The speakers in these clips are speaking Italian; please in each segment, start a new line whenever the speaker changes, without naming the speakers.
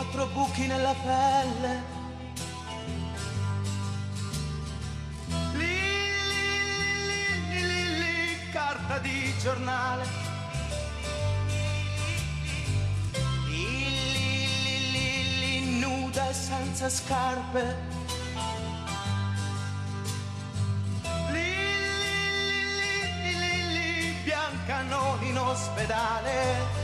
4 buchi nella pelle. Carta di giornale. Nuda e senza scarpe. Bianca non in ospedale.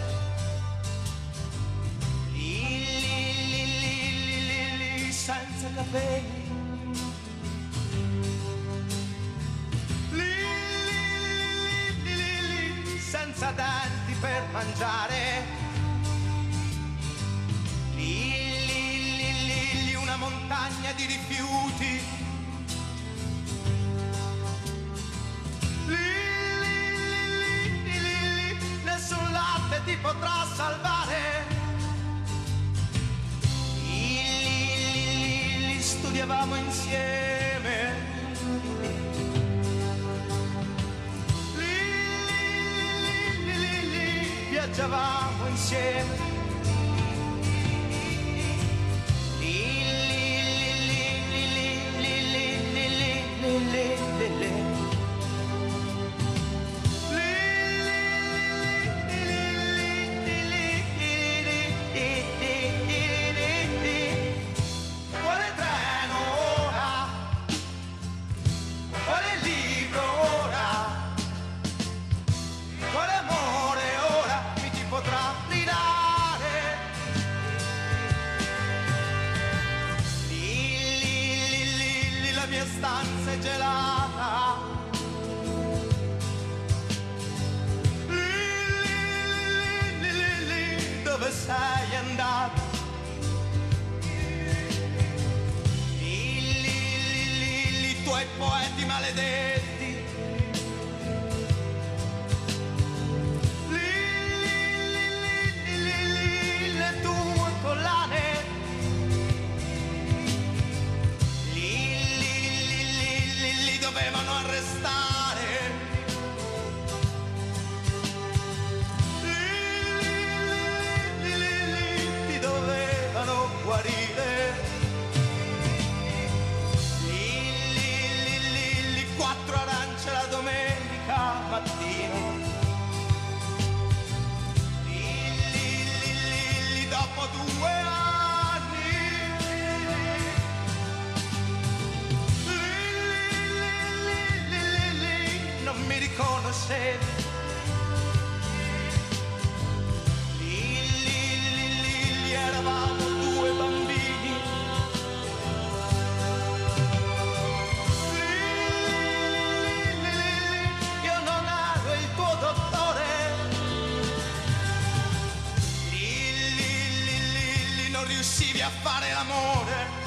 Senza capelli. Senza denti per mangiare. Una montagna di rifiuti. Nessun latte ti potrà salvare. Studiavamo insieme. Viaggiavamo insieme. Quale treno ora? Quale libro ora? Quale amore ora mi ti potrà ridare? La mia stanza è gelata. Dove sei andato? I tuoi poeti maledetti. Le tue collane. Li dovevano arrestare. Ti dovevano guarire. 4 arance la domenica mattina. Dopo 2 anni. Non mi riconoscevi. Eravamo 2 bambini. Io non ero il tuo dottore. Non riuscivi a fare l'amore.